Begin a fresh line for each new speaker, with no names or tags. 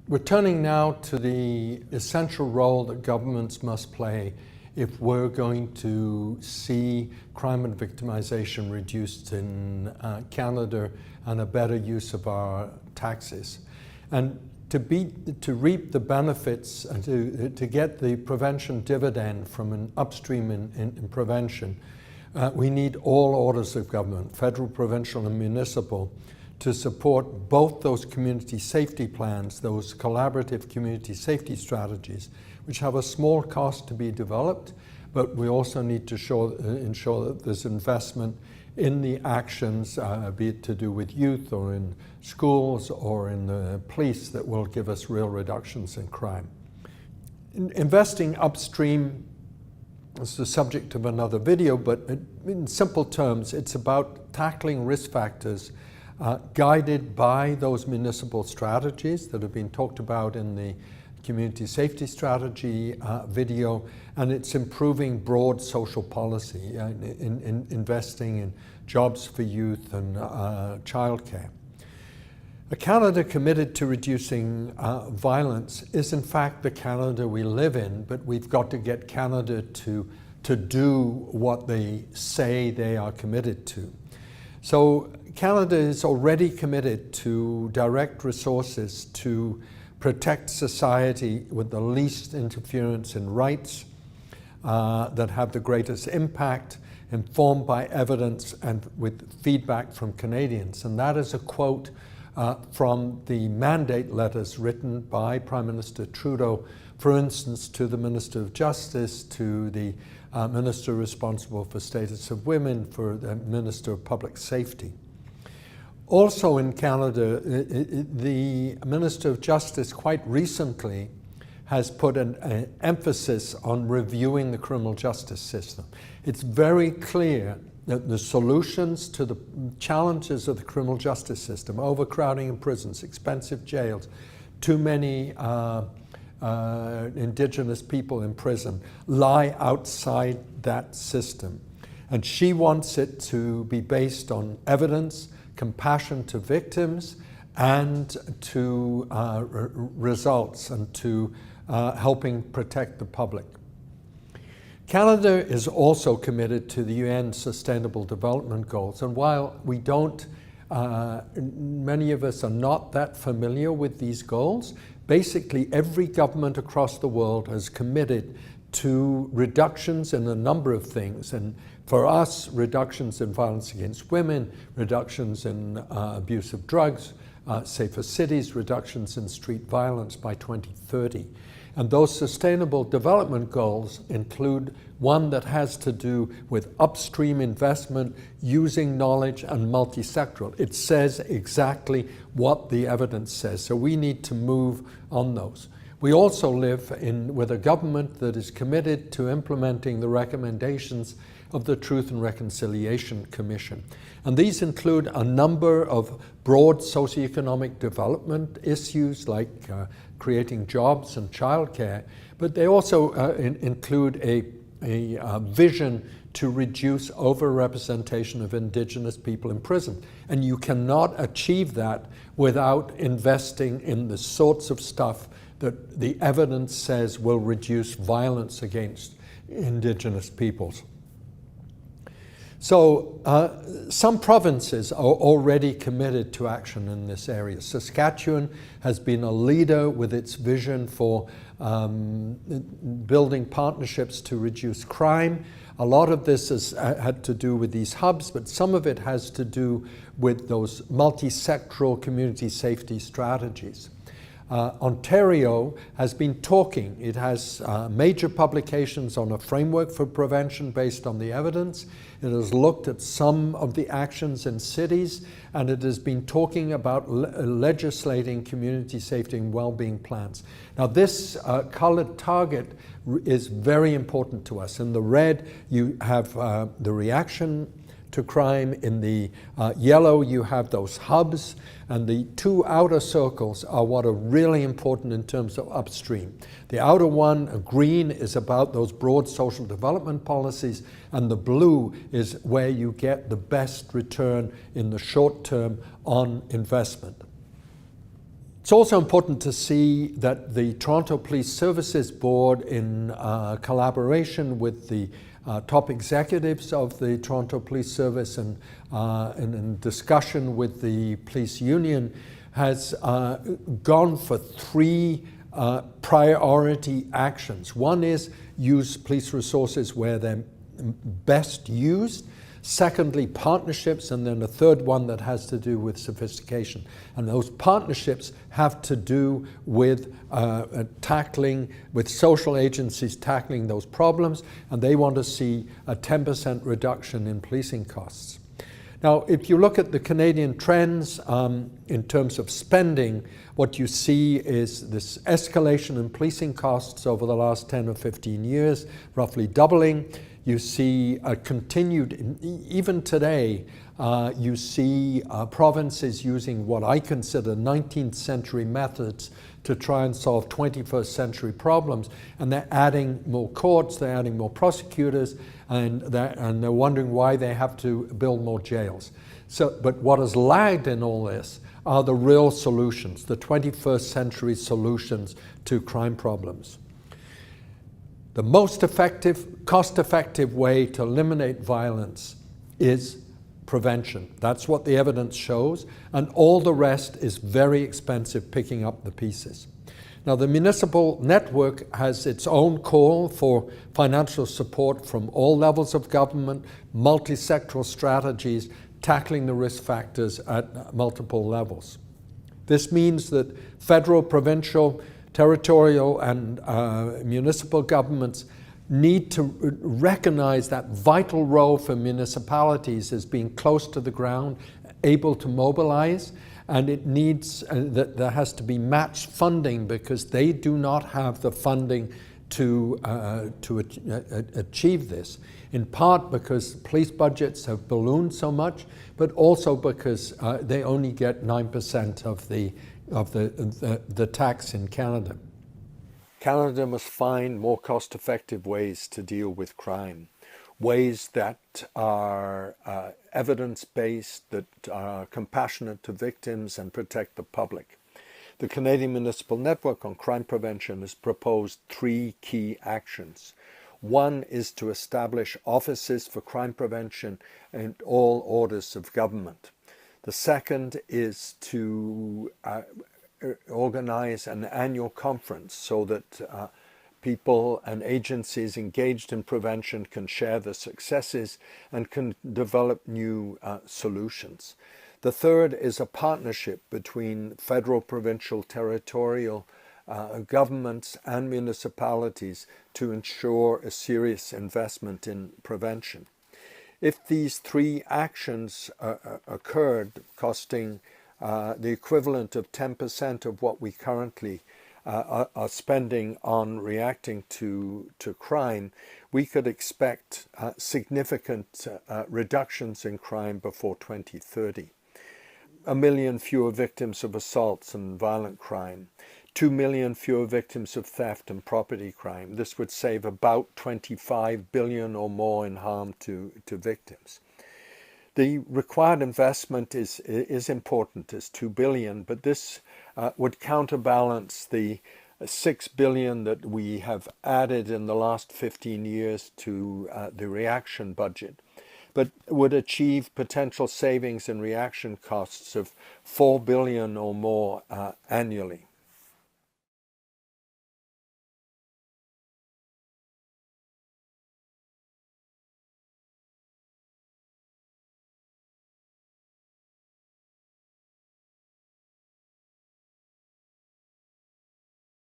We're turning now to the essential role that governments must play if we're going to see crime and victimization reduced in Canada and a better use of our taxes. And to reap the benefits and to get the prevention dividend from an upstream in prevention, we need all orders of government, federal, provincial, and municipal, to support both those community safety plans, those collaborative community safety strategies, which have a small cost to be developed, but we also need to ensure that there's investment in the actions, be it to do with youth or in schools or in the police, that will give us real reductions in crime. Investing upstream is the subject of another video, but in simple terms, it's about tackling risk factors guided by those municipal strategies that have been talked about in the community safety strategy video, and it's improving broad social policy, investing in jobs for youth and childcare. A Canada committed to reducing violence is in fact the Canada we live in, but we've got to get Canada to do what they say they are committed to. So Canada is already committed to direct resources to protect society with the least interference in rights, that have the greatest impact, informed by evidence and with feedback from Canadians. And that is a quote from the mandate letters written by Prime Minister Trudeau, for instance, to the Minister of Justice, to the Minister responsible for status of women, for the Minister of Public Safety. Also in Canada, the Minister of Justice quite recently has put an emphasis on reviewing the criminal justice system. It's very clear that the solutions to the challenges of the criminal justice system, overcrowding in prisons, expensive jails, too many Indigenous people in prison, lie outside that system. And she wants it to be based on evidence, compassion to victims, and to results, and to helping protect the public. Canada is also committed to the UN Sustainable Development Goals, and while we don't, many of us are not that familiar with these goals, basically every government across the world has committed to reductions in a number of things. And for us, reductions in violence against women, reductions in abuse of drugs, safer cities, reductions in street violence by 2030. And those sustainable development goals include one that has to do with upstream investment, using knowledge, and multi-sectoral. It says exactly what the evidence says, so we need to move on those. We also live with a government that is committed to implementing the recommendations of the Truth and Reconciliation Commission. And these include a number of broad socioeconomic development issues like creating jobs and childcare, but they also include a vision to reduce overrepresentation of Indigenous people in prison. And you cannot achieve that without investing in the sorts of stuff that the evidence says will reduce violence against Indigenous peoples. So some provinces are already committed to action in this area. Saskatchewan has been a leader with its vision for building partnerships to reduce crime. A lot of this has had to do with these hubs, but some of it has to do with those multi-sectoral community safety strategies. Ontario has been talking. It has major publications on a framework for prevention based on the evidence. It has looked at some of the actions in cities, and it has been talking about legislating community safety and well-being plans. Now this colored target is very important to us. In the red, you have the reaction to crime. In the yellow, you have those hubs, and the two outer circles are what are really important in terms of upstream. The outer one, green, is about those broad social development policies, and the blue is where you get the best return in the short term on investment. It's also important to see that the Toronto Police Services Board, in collaboration with the top executives of the Toronto Police Service and in discussion with the police union, has gone for three priority actions. One is use police resources where they're best used. Secondly, partnerships, and then a third one that has to do with sophistication. And those partnerships have to do with tackling, with social agencies tackling those problems, and they want to see a 10% reduction in policing costs. Now, if you look at the Canadian trends in terms of spending, what you see is this escalation in policing costs over the last 10 or 15 years, roughly doubling. You see a continued, even today, you see provinces using what I consider 19th century methods to try and solve 21st century problems. And they're adding more courts, they're adding more prosecutors, and they're wondering why they have to build more jails. But what has lagged in all this are the real solutions, the 21st century solutions to crime problems. The most effective, cost-effective way to eliminate violence is prevention. That's what the evidence shows, and all the rest is very expensive picking up the pieces. Now, the municipal network has its own call for financial support from all levels of government, multi-sectoral strategies, tackling the risk factors at multiple levels. This means that federal, provincial, territorial and municipal governments need to recognize that vital role for municipalities as being close to the ground, able to mobilize, and it needs that there has to be matched funding because they do not have the funding to achieve this, in part because police budgets have ballooned so much, but also because they only get 9% of the tax in Canada. Canada must find more cost-effective ways to deal with crime, ways that are evidence-based, that are compassionate to victims and protect the public. The Canadian Municipal Network on Crime Prevention has proposed three key actions. One is to establish offices for crime prevention in all orders of government. The second is to organize an annual conference so that people and agencies engaged in prevention can share the successes and can develop new solutions. The third is a partnership between federal, provincial, territorial governments and municipalities to ensure a serious investment in prevention. If these three actions occurred, costing the equivalent of 10% of what we currently are spending on reacting to crime, we could expect significant reductions in crime before 2030. 1 million fewer victims of assaults and violent crime, 2 million fewer victims of theft and property crime. This would save about 25 billion or more in harm to victims. The required investment is important, is 2 billion, but this would counterbalance the 6 billion that we have added in the last 15 years to the reaction budget, but would achieve potential savings in reaction costs of 4 billion or more annually.